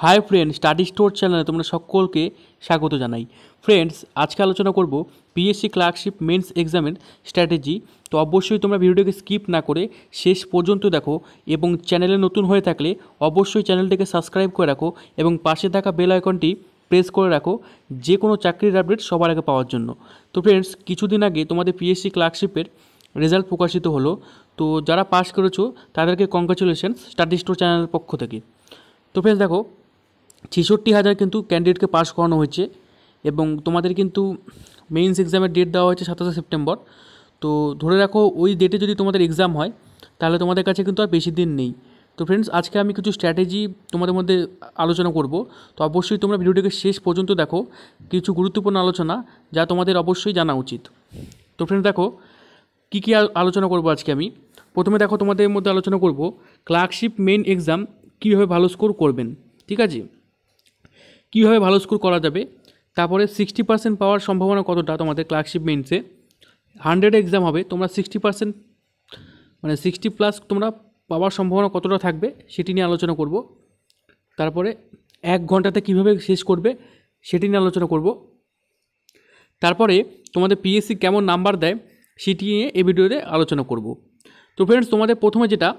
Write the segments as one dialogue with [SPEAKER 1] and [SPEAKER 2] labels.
[SPEAKER 1] Hi friend, study store চ্যানেলে তোমরা সকলকে স্বাগত জানাই। ফ্রেন্ডস, আজকে আলোচনা করব পিএসসি ক্লার্কশিপ মেন্স এক্সামের স্ট্র্যাটেজি। তো অবশ্যই তোমরা ভিডিওটাকে স্কিপ না করে শেষ পর্যন্ত দেখো, এবং চ্যানেলে নতুন হয়ে থাকলে অবশ্যই চ্যানেলটিকে সাবস্ক্রাইব করে রাখো এবং পাশে থাকা বেল আইকনটি প্রেস করে রাখো যে কোনো চাকরির আপডেট সবার আগে পাওয়ার জন্য। তো ফ্রেন্ডস, কিছুদিন আগে তোমাদের পিএসসি ক্লার্কশিপের রেজাল্ট প্রকাশিত হলো। তো যারা পাস করেছো তাদেরকে কংগ্রাচুলেশনস স্টাডি স্টোর চ্যানেলের পক্ষ থেকে। তো ফ্রেন্ডস দেখো, ৬৬,০০০ কিন্তু ক্যান্ডিডেটকে পাস করানো হয়েছে এবং তোমাদের কিন্তু মেইনস এক্সামের ডেট দেওয়া হয়েছে ২৭ সেপ্টেম্বর। তো ধরে রাখো ওই ডেটে যদি তোমাদের এক্সাম হয় তাহলে তোমাদের কাছে কিন্তু আর বেশি দিন নেই। তো ফ্রেন্ডস, আজকে আমি কিছু স্ট্র্যাটেজি তোমাদের মধ্যে আলোচনা করব। তো অবশ্যই তোমরা ভিডিওটিকে শেষ পর্যন্ত দেখো, কিছু গুরুত্বপূর্ণ আলোচনা যা তোমাদের অবশ্যই জানা উচিত। তো ফ্রেন্ডস দেখো, কী আলোচনা করব আজকে আমি। প্রথমে দেখো, তোমাদের মধ্যে আলোচনা করব ক্লার্কশিপ মেইন এক্সাম কীভাবে ভালো স্কোর করবেন, ঠিক আছে, কীভাবে ভালো স্কোর করা যাবে। তারপরে 60% পাওয়ার সম্ভাবনা কতটা তোমাদের ক্লার্কশিপ মেইনসে। 100 এক্সাম হবে, তোমরা 60% মানে 60+ তোমরা পাওয়ার সম্ভাবনা কতটা থাকবে সেটি নিয়ে আলোচনা করব। তারপরে 1 ঘন্টাতে কীভাবে শেষ করবে সেটি নিয়ে আলোচনা করব। তারপরে তোমাদের পিএসসি কেমন নাম্বার দেয় সেটি নিয়ে এই ভিডিওতে আলোচনা করব। তো ফ্রেন্ডস, তোমাদের প্রথমে যেটা,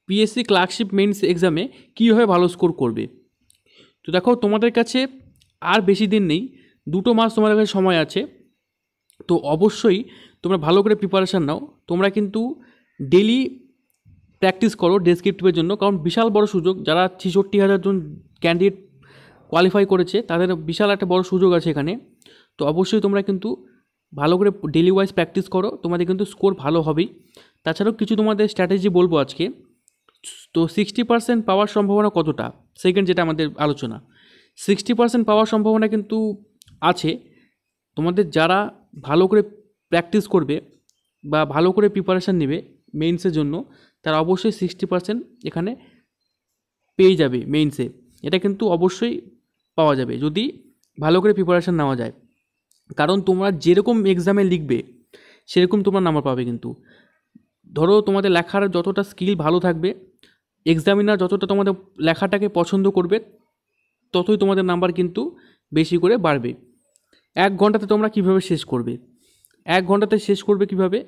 [SPEAKER 1] পিএসসি ক্লার্কশিপ মেইনস এক্সামে কীভাবে ভালো স্কোর করবে। তো দেখো, তোমাদের কাছে আর বেশি দিন নেই, 2 মাস তোমাদের কাছে সময় আছে। তো অবশ্যই তোমরা ভালো করে প্রিপারেশান নাও। তোমরা কিন্তু ডেলি প্র্যাকটিস করো ডেসক্রিপটিভের জন্য, কারণ বিশাল বড় সুযোগ। যারা ৬৬,০০০ জন ক্যান্ডিডেট কোয়ালিফাই করেছে তাদের বিশাল একটা বড় সুযোগ আছে এখানে। তো অবশ্যই তোমরা কিন্তু ভালো করে ডেলি ওয়াইজ প্র্যাকটিস করো, তোমাদের কিন্তু স্কোর ভালো হবেই। তাছাড়াও কিছু তোমাদের স্ট্র্যাটেজি বলবো আজকে। তো 60% পাওয়ার সম্ভাবনা কতটা, সেকেন্ড যেটা আমাদের আলোচনা, 60% পাওয়ার সম্ভাবনা কিন্তু আছে। তোমাদের যারা ভালো করে প্র্যাকটিস করবে বা ভালো করে প্রিপারেশান নেবে মেইনসের জন্য, তারা অবশ্যই 60% এখানে পেয়ে যাবে মেইনসে। এটা কিন্তু অবশ্যই পাওয়া যাবে যদি ভালো করে প্রিপারেশান নেওয়া যায়। কারণ তোমরা যেরকম এক্সামে লিখবে সেরকম তোমরা নাম্বার পাবে। কিন্তু ধরো, তোমাদের লেখার যতটা স্কিল ভালো থাকবে, এক্সামিনার যতটা তোমাদের লেখাটাকে পছন্দ করবে, ততই তোমাদের নাম্বার কিন্তু বেশি করে বাড়বে। 1 ঘন্টাতে তোমরা কিভাবে শেষ করবে, 1 ঘন্টাতে শেষ করবে কিভাবে।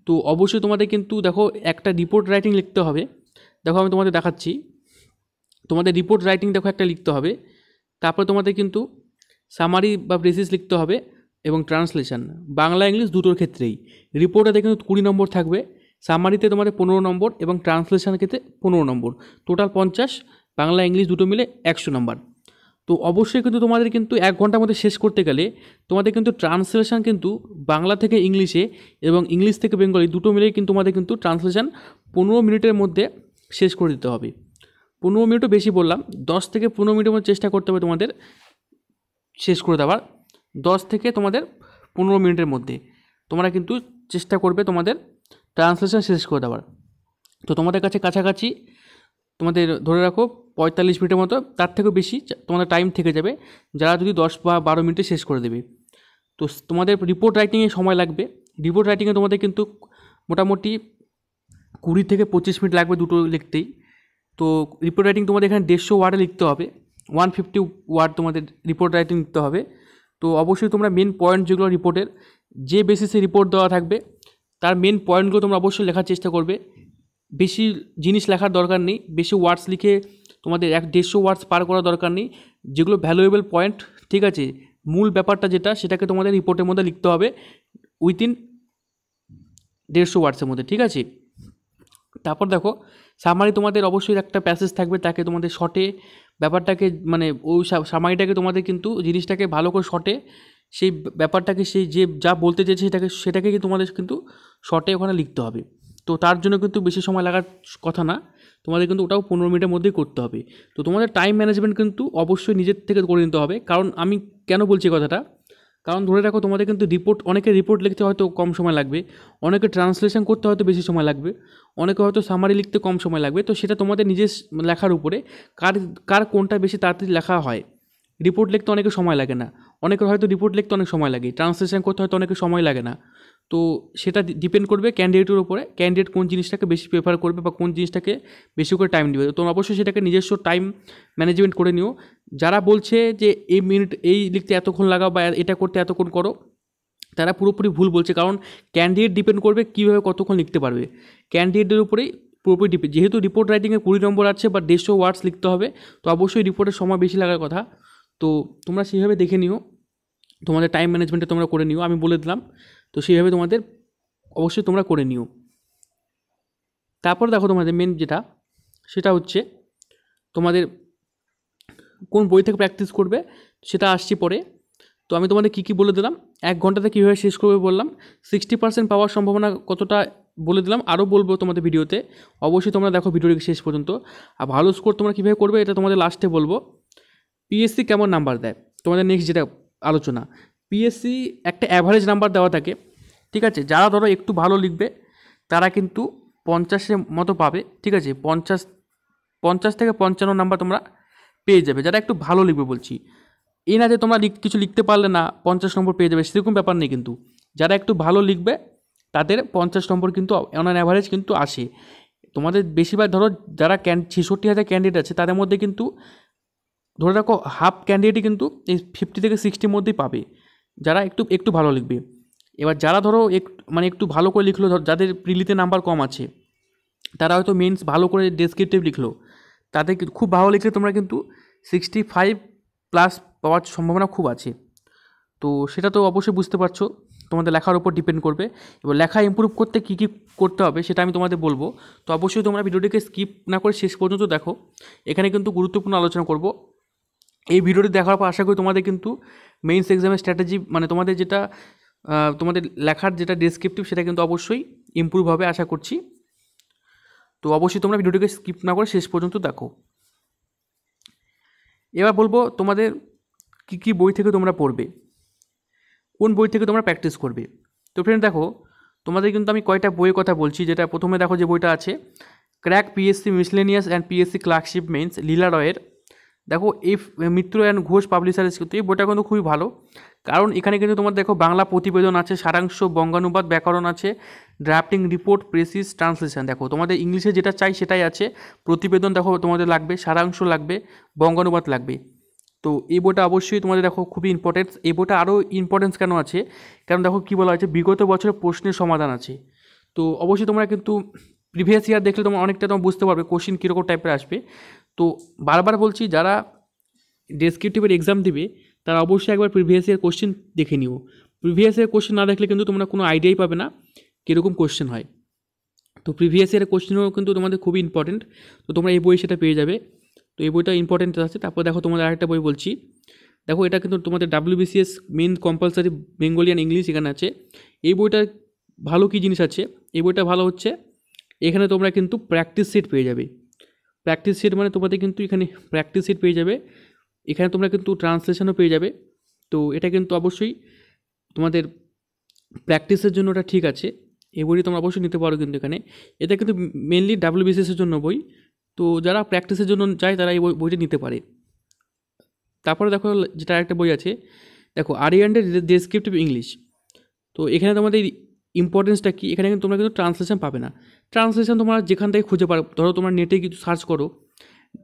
[SPEAKER 1] তো অবশ্যই তোমাদের কিন্তু দেখো, একটা রিপোর্ট রাইটিং লিখতে হবে। দেখো, আমি তোমাদের দেখাচ্ছি। তোমাদের রিপোর্ট রাইটিং দেখো একটা লিখতে হবে। তারপরে তোমাদের কিন্তু সামারি বা প্রেসিস লিখতে হবে এবং ট্রান্সলেশন, বাংলা ইংলিশ দুটোর ক্ষেত্রেই। রিপোর্টে কিন্তু 20 নম্বর থাকবে, সামারিতে তোমাদের 15 নম্বর এবং ট্রান্সলেশনের ক্ষেত্রে 15 নম্বর, টোটাল 50, বাংলা ইংলিশ দুটো মিলে 100 নম্বর। তো অবশ্যই কিন্তু তোমাদের কিন্তু 1 ঘন্টার মধ্যে শেষ করতে গেলে তোমাদের কিন্তু ট্রান্সলেশন কিন্তু বাংলা থেকে ইংলিশে এবং ইংলিশ থেকে বেঙ্গলি দুটো মিলেই কিন্তু তোমাদের কিন্তু ট্রান্সলেশন 15 মিনিটের মধ্যে শেষ করে দিতে হবে। 15 মিনিটও বেশি বললাম, 10 থেকে 15 মিনিটের মধ্যে চেষ্টা করতে হবে তোমাদের শেষ করে দেওয়ার। 10 থেকে তোমাদের 15 মিনিটের মধ্যে তোমরা কিন্তু চেষ্টা করবে তোমাদের ট্রান্সলেশন শেষ করে দেওয়ার। তো তোমাদের কাছে কাছাকাছি তোমাদের ধরে রাখো 45 মিনিটের মতো, তার থেকেও বেশি তোমাদের টাইম থেকে যাবে যারা যদি 10 বা 12 মিনিটে শেষ করে দেবে। তো তোমাদের রিপোর্ট রাইটিংয়ে সময় লাগবে। রিপোর্ট রাইটিংয়ে তোমাদের কিন্তু মোটামুটি 20 থেকে 25 মিনিট লাগবে দুটো লিখতেই। তো রিপোর্ট রাইটিং তোমাদের এখানে 150 ওয়ার্ডে লিখতে হবে, 150 ওয়ার্ড তোমাদের রিপোর্ট রাইটিং লিখতে হবে। তো অবশ্যই তোমরা মেন পয়েন্ট যেগুলো রিপোর্টের, যে বেসিসে রিপোর্ট দেওয়া থাকবে তার মেন পয়েন্টগুলো তোমরা অবশ্যই লেখার চেষ্টা করবে। বেশি জিনিস লেখার দরকার নেই, বেশি ওয়ার্ডস লিখে তোমাদের 150 ওয়ার্ডস পার করার দরকার নেই। যেগুলো ভ্যালুয়েবল পয়েন্ট, ঠিক আছে, মূল ব্যাপারটা যেটা, সেটাকে তোমাদের রিপোর্টের মধ্যে লিখতে হবে উইথিন 150 ওয়ার্ডসের মধ্যে, ঠিক আছে। তারপর দেখো, সামারি তোমাদের অবশ্যই একটা প্যাসেজ থাকবে, তাকে তোমাদের শর্টে ব্যাপারটাকে মানে ওই সামারিটাকে তোমাদের কিন্তু জিনিসটাকে ভালো করে শর্টে সেই ব্যাপারটাকে সেই যে যা বলতে চেয়েছে সেটাকে তোমাদের কিন্তু শর্টে ওখানে লিখতে হবে। তো তার জন্য কিন্তু বেশি সময় লাগার কথা না, তোমাদের কিন্তু ওটাও 15 মিনিটের মধ্যেই করতে হবে। তো তোমাদের টাইম ম্যানেজমেন্ট কিন্তু অবশ্যই নিজের থেকে করে নিতে হবে। কারণ আমি কেন বলছি কথাটা, কারণ ধরে রাখো তোমাদের কিন্তু অনেকে রিপোর্ট লিখতে হয়তো কম সময় লাগবে, অনেকে ট্রান্সলেশন করতে হয়তো বেশি সময় লাগবে, অনেকে হয়তো সামারি লিখতে কম সময় লাগবে। তো সেটা তোমাদের নিজের লেখার উপরে কার কোনটা বেশি তাড়াতাড়ি লেখা হয় রিপোর্ট লিখতে অনেকের সময় লাগে না, অনেকের হয়তো রিপোর্ট লিখতে অনেক সময় লাগে, ট্রান্সলেশন করতে হয়তো অনেকের সময় লাগে না। তো সেটা ডিপেন্ড করবে ক্যান্ডিডেটের উপরে, ক্যান্ডিডেট কোন জিনিসটাকে বেশি প্রেফার করবে বা কোন জিনিসটাকে বেশি করে টাইম দিবে। তো তোমরা অবশ্যই সেটাকে নিজস্ব টাইম ম্যানেজমেন্ট করে নিও। যারা বলছে যে এই লিখতে এতক্ষণ লাগাও বা এটা করতে এতক্ষণ করো, তারা পুরোপুরি ভুল বলছে। কারণ ক্যান্ডিডেট ডিপেন্ড করবে কীভাবে কতক্ষণ লিখতে পারবে, ক্যান্ডিডেটের উপরেই পুরোপুরি ডিপেন্ড। যেহেতু রিপোর্ট রাইটিংয়ে 20 নম্বর আছে বা 150 ওয়ার্ডস লিখতে হবে, তো অবশ্যই রিপোর্টের সময় বেশি লাগার কথা। তো তোমরা সেইভাবে দেখে নিও, তোমাদের টাইম ম্যানেজমেন্টে তোমরা করে নিও, আমি বলে দিলাম। তো সেইভাবে তোমাদের অবশ্যই তোমরা করে নিও। তারপর দেখো তোমাদের মেন যেটা, সেটা হচ্ছে তোমাদের কোন বই থেকে প্র্যাকটিস করবে, সেটা আসছি পরে। তো আমি তোমাদের কী কী বলে দিলাম, 1 ঘন্টাতে কীভাবে শেষ করবে বললাম, 60% পাওয়ার সম্ভাবনা কতটা বলে দিলাম, আরও বলবো তোমাদের ভিডিওতে। অবশ্যই তোমরা দেখো ভিডিওটি শেষ পর্যন্ত। আর ভালো স্কোর তোমরা কীভাবে করবে এটা তোমাদের লাস্টে বলবো। পিএসসি কেমন নাম্বার দেয়, তোমাদের নেক্সট যেটা আলোচনা। পিএসসি একটা অ্যাভারেজ নাম্বার দেওয়া থাকে, ঠিক আছে। যারা ধরো একটু ভালো লিখবে তারা কিন্তু 50-এর মতো পাবে, ঠিক আছে। 50 থেকে 55 নাম্বার তোমরা পেয়ে যাবে, যারা একটু ভালো লিখবে বলছি। এই না যে তোমরা কিছু লিখতে পারলে না 50 নম্বর পেয়ে যাবে, সেরকম ব্যাপার নেই। কিন্তু যারা একটু ভালো লিখবে তাদের 50 নম্বর কিন্তু অন অ্যান অ্যাভারেজ কিন্তু আসে। তোমাদের বেশিরভাগ ধরো যারা 66,000 ক্যান্ডিডেট আছে, তাদের মধ্যে কিন্তু ধরে রাখো হাফ ক্যান্ডিডেটই কিন্তু এই 50 থেকে 60 মধ্যেই পাবে, যারা একটু ভালো লিখবে। এবার যারা ধরো একটু ভালো করে লিখলো, যাদের প্রিলিতে নাম্বার কম আছে, তারা হয়তো মেন্স ভালো করে ডেসক্রিপটিভ লিখলো, তাদের খুব ভালো লিখলে তোমরা কিন্তু 65+ পাওয়ার সম্ভাবনা খুব আছে। তো সেটা তো অবশ্যই বুঝতে পারছো, তোমাদের লেখার উপর ডিপেন্ড করবে। এবার লেখা ইমপ্রুভ করতে কী কী করতে হবে সেটা আমি তোমাদের বলবো। তো অবশ্যই তোমরা ভিডিওটিকে স্কিপ না করে শেষ পর্যন্ত দেখো, এখানে কিন্তু গুরুত্বপূর্ণ আলোচনা করব। এই ভিডিওটি দেখার পর আশা করি তোমাদের কিন্তু মেইনস এক্সামের স্ট্র্যাটেজি, মানে তোমাদের যেটা তোমাদের লেখার যেটা ডেসক্রিপটিভ, সেটা কিন্তু অবশ্যই ইমপ্রুভ হবে আশা করছি। তো অবশ্যই তোমরা ভিডিওটিকে স্কিপ না করে শেষ পর্যন্ত দেখো। এবার বলবো তোমাদের কী কী বই থেকে তোমরা পড়বে, কোন বই থেকে তোমরা প্র্যাকটিস করবে। তো ফ্রেন্ড দেখো, তোমাদের কিন্তু আমি কয়টা বইয়ের কথা বলছি। যেটা প্রথমে দেখো যে বইটা আছে, crack PSC miscellaneous and PSC clerkship mains, Leela রয়ের। দেখো এই মিত্র অ্যান্ড ঘোষ পাবলিশার্স, কিন্তু এই বইটা কিন্তু খুবই ভালো। কারণ এখানে কিন্তু তোমার দেখো বাংলা প্রতিবেদন আছে, সারাংশ, বঙ্গানুবাদ, ব্যাকরণ আছে, ড্রাফটিং রিপোর্ট, প্রেসিস, ট্রান্সলেশন। দেখো তোমাদের ইংলিশে যেটা চাই সেটাই আছে। প্রতিবেদন দেখো তোমাদের লাগবে, সারাংশ লাগবে, বঙ্গানুবাদ লাগবে। তো এই বইটা অবশ্যই তোমাদের দেখো খুবই ইম্পর্টেন্স। এই বইটা আরও ইম্পর্টেন্স কেন আছে, কারণ দেখো কী বলা হয়েছে, বিগত বছরের প্রশ্নের সমাধান আছে। তো অবশ্যই তোমরা কিন্তু প্রিভিয়াস ইয়ার দেখলে তোমরা অনেকটা তোমরা বুঝতে পারবে কোশ্চিন কীরকম টাইপের আসবে। তো বারবার বলছি, যারা ডেসক্রিপটিভের এক্সাম দিবে তারা অবশ্যই একবার প্রিভিয়াস ইয়ার কোশ্চেন দেখে নিও। প্রিভিয়াস ইয়ার কোশ্চেন না দেখলে কিন্তু তোমরা কোনো আইডিয়াই পাবে না কীরকম কোশ্চেন হয়। তো প্রিভিয়াস ইয়ারের কোশ্চেনও কিন্তু তোমাদের খুবই ইম্পর্টেন্ট। তো তোমরা এই বই সেটা পেয়ে যাবে। তো এই বইটা ইম্পর্টেন্ট আছে। তারপর দেখো তোমাদের আরেকটা বই বলছি, দেখো এটা কিন্তু তোমাদের WBCS main compulsory Bengali and English এখানে আছে। এই বইটা ভালো কী জিনিস আছে, এই বইটা ভালো হচ্ছে এখানে তোমরা কিন্তু প্র্যাকটিস সেট পেয়ে যাবে। প্র্যাকটিস সেট মানে তোমাদের কিন্তু এখানে প্র্যাকটিস সেট পেয়ে যাবে, এখানে তোমরা কিন্তু ট্রান্সলেশনও পেয়ে যাবে। তো এটা কিন্তু অবশ্যই তোমাদের প্র্যাকটিসের জন্য এটা ঠিক আছে। এই বইটি তোমরা অবশ্যই নিতে পারো। কিন্তু এখানে এটা কিন্তু মেনলি WBCS-এর জন্য বই। তো যারা প্র্যাকটিসের জন্য চায় তারা এই বইটি নিতে পারে। তারপরে দেখো যেটা একটা বই আছে, দেখো আরিয়ান্ডের ডেসক্রিপটিভ ইংলিশ। তো এখানে তোমাদের ইম্পর্টেন্সটা কী, এখানে কিন্তু তোমরা কিন্তু ট্রান্সলেশন পাবে না। ট্রান্সলেশন তোমরা যেখান থেকে খুঁজে পারো, ধরো তোমরা নেটে কিছু সার্চ করো,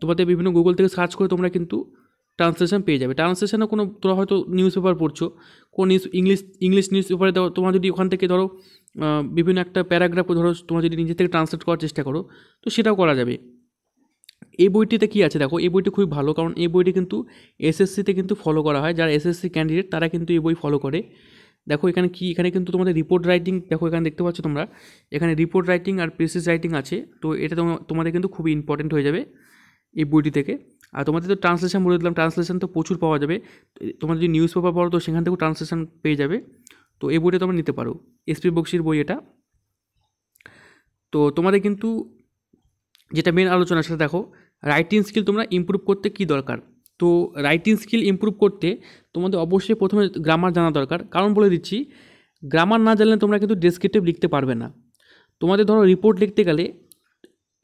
[SPEAKER 1] তোমাদের বিভিন্ন গুগল থেকে সার্চ করে তোমরা কিন্তু ট্রান্সলেশন পেয়ে যাবে। ট্রান্সলেশনে কোনো তোমরা হয়তো নিউজ পেপার পড়ছো, কোন ইংলিশ নিউজ পেপারে তোমরা যদি ওখান থেকে ধরো বিভিন্ন একটা প্যারাগ্রাফ ধরো তোমরা যদি নিজে থেকে ট্রান্সলেট করার চেষ্টা করো, তো সেটাও করা যাবে। এই বইটিতে কী আছে দেখো, এই বইটি খুবই ভালো, কারণ এই বইটি কিন্তু SSC-তে কিন্তু ফলো করা হয়। যারা SSC ক্যান্ডিডেট তারা কিন্তু এই বই ফলো করে। দেখো এখানে কি, এখানে কিন্তু তোমাদের রিপোর্ট রাইটিং, দেখো এখানে দেখতে পাচ্ছ তোমরা, এখানে রিপোর্ট রাইটিং আর প্রেসিস রাইটিং আছে। তো এটা তোমাদের কিন্তু খুবই ইম্পর্টেন্ট হয়ে যাবে এই বইটি থেকে। আর তোমাদের তো ট্রান্সলেশন বলে দিলাম, ট্রান্সলেশন তো প্রচুর পাওয়া যাবে। তোমরা যদি নিউজ পেপার পড়ো তো সেখান থেকেও ট্রান্সলেশন পেয়ে যাবে। তো এই বইটা তোমরা নিতে পারো, SP বক্সির বই এটা। তো তোমাদের কিন্তু যেটা মেন আলোচনা সেটা দেখো, রাইটিং স্কিল তোমরা ইমপ্রুভ করতে কী দরকার। তো রাইটিং স্কিল ইমপ্রুভ করতে তোমাদের অবশ্যই প্রথমে গ্রামার জানা দরকার। কারণ বলে দিচ্ছি, গ্রামার না জানলে তোমরা কিন্তু ডেসক্রিপটিভ লিখতে পারবে না। তোমাদের ধরো রিপোর্ট লিখতে গেলে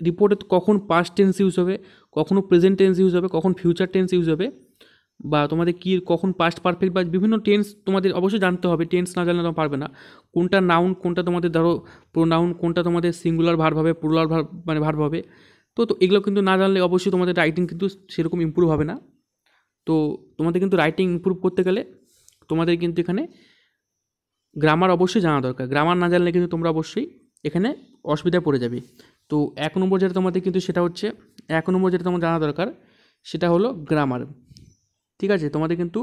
[SPEAKER 1] রিপোর্টে কখন পাস্ট টেন্স ইউজ হবে, কখনও প্রেজেন্ট টেন্স ইউজ হবে, কখন ফিউচার টেন্স ইউজ হবে। বা তোমাদের কী কখন পাস্ট পারফেক্ট বা বিভিন্ন টেন্স তোমাদের অবশ্যই জানতে হবে, টেন্স না জানলে তোমরা পারবে না। কোনটা নাউন, কোনটা তোমাদের ধরো প্রোনাউন, কোনটা তোমাদের সিঙ্গুলার ভার্ব হবে, প্লুরাল ভার্ব মানে ভার্ব হবে। তো এগুলো কিন্তু না জানলে অবশ্যই তোমাদের রাইটিং কিন্তু সেরকম ইম্প্রুভ হবে না। তো তোমাদের কিন্তু রাইটিং ইম্প্রুভ করতে গেলে তোমাদের কিন্তু এখানে গ্রামার অবশ্যই জানা দরকার। গ্রামার না জানলে কিন্তু তোমরা অবশ্যই এখানে অসুবিধায় পড়ে যাবে। তো 1 নম্বর যেটা তোমাদের কিন্তু সেটা হচ্ছে 1 নম্বর যেটা তোমার জানা দরকার সেটা হলো গ্রামার। ঠিক আছে, তোমাদের কিন্তু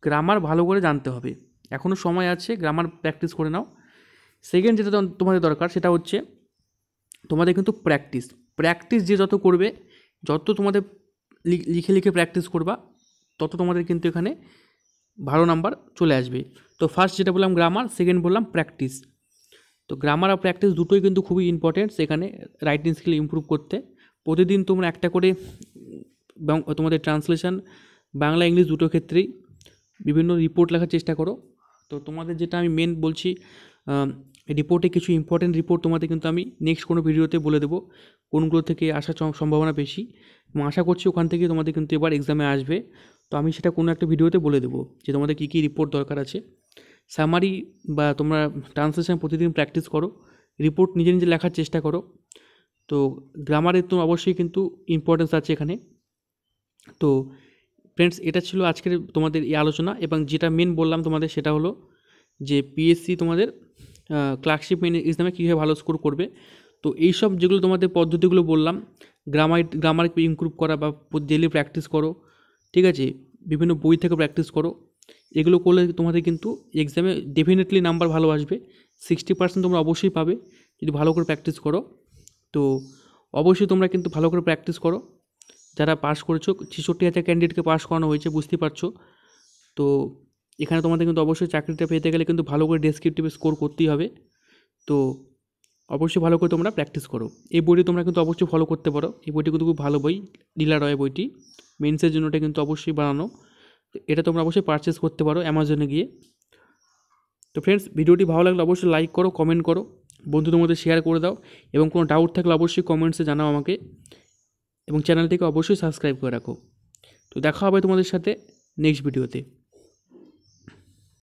[SPEAKER 1] গ্রামার ভালো করে জানতে হবে, এখনও সময় আছে, গ্রামার প্র্যাকটিস করে নাও। সেকেন্ড যেটা তোমাদের দরকার সেটা হচ্ছে তোমাদের কিন্তু প্র্যাকটিস যে যত করবে, যত তোমাদের লিখে লিখে প্র্যাকটিস করবা, তত তোমাদের কিন্তু এখানে ভালো নাম্বার চলে আসবে। তো ফার্স্ট যেটা বললাম গ্রামার, সেকেন্ড বললাম প্র্যাকটিস। তো গ্রামার আর প্র্যাকটিস দুটোই কিন্তু খুবই ইম্পর্টেন্ট সেখানে রাইটিং স্কিল ইমপ্রুভ করতে। প্রতিদিন তোমরা একটা করে তোমাদের ট্রান্সলেশন বাংলা ইংলিশ দুটো ক্ষেত্রেই বিভিন্ন রিপোর্ট লেখার চেষ্টা করো। তো তোমাদের যেটা আমি মেন বলছি, রিপোর্টে কিছু ইম্পর্টেন্ট রিপোর্ট তোমাদের কিন্তু আমি নেক্সট কোনো ভিডিওতে বলে দেবো কোনগুলো থেকে আসার সম্ভাবনা বেশি, এবং আশা করছি ওখান থেকে তোমাদের কিন্তু এবার এক্সামে আসবে। তো আমি সেটা কোনো একটা ভিডিওতে বলে দেবো যে তোমাদের কী কী রিপোর্ট দরকার আছে। সামারি বা তোমরা ট্রান্সলেশন প্রতিদিন প্র্যাকটিস করো, রিপোর্ট নিজে নিজে লেখার চেষ্টা করো। তো গ্রামারের তো অবশ্যই কিন্তু ইম্পর্টেন্স আছে এখানে। তো ফ্রেন্ডস, এটা ছিল আজকের তোমাদের এই আলোচনা, এবং যেটা মেন বললাম তোমাদের সেটা হলো যে পিএসসি তোমাদের ক্লার্কশিপ মেন এক্সামে কীভাবে ভালো স্কোর করবে। তো এইসব যেগুলো তোমাদের পদ্ধতিগুলো বললাম, গ্রামার ইমপ্রুভ করা বা ডেলি প্র্যাকটিস করো, ঠিক আছে, বিভিন্ন বই থেকে প্র্যাকটিস করো, এগুলো করলে তোমাদের কিন্তু এক্সামে ডেফিনেটলি নাম্বার ভালো আসবে। 60% তোমরা অবশ্যই পাবে যদি ভালো করে প্র্যাকটিস করো। তো অবশ্যই তোমরা কিন্তু ভালো করে প্র্যাকটিস করো। যারা পাস করেছো, 66,000 ক্যান্ডিডেটকে পাস করানো হয়েছে, বুঝতেই পারছো। তো এখানে তোমাদের কিন্তু অবশ্যই চাকরিটা পেতে গেলে কিন্তু ভালো করে ডেসক্রিপটিভে স্কোর করতেই হবে। তো অবশ্যই ভালো করে তোমরা প্র্যাকটিস করো। এই বইটি তোমরা কিন্তু অবশ্যই ফলো করতে পারো, এই বইটি কিন্তু খুব ভালো বই, লীলা রয় বইটি, মেন্সের জন্য এটা কিন্তু অবশ্যই বানানো। এটা তোমরা অবশ্যই পারচেস করতে পারো অ্যামাজনে গিয়ে। তো ফ্রেন্ডস, ভিডিওটি ভালো লাগলে অবশ্যই লাইক করো, কমেন্ট করো, বন্ধুদের মধ্যে শেয়ার করে দাও, এবং কোনো ডাউট থাকলে অবশ্যই কমেন্টসে জানাও আমাকে, এবং চ্যানেলটিকে অবশ্যই সাবস্ক্রাইব করে রাখো। তো দেখা হবে তোমাদের সাথে নেক্সট ভিডিওতে।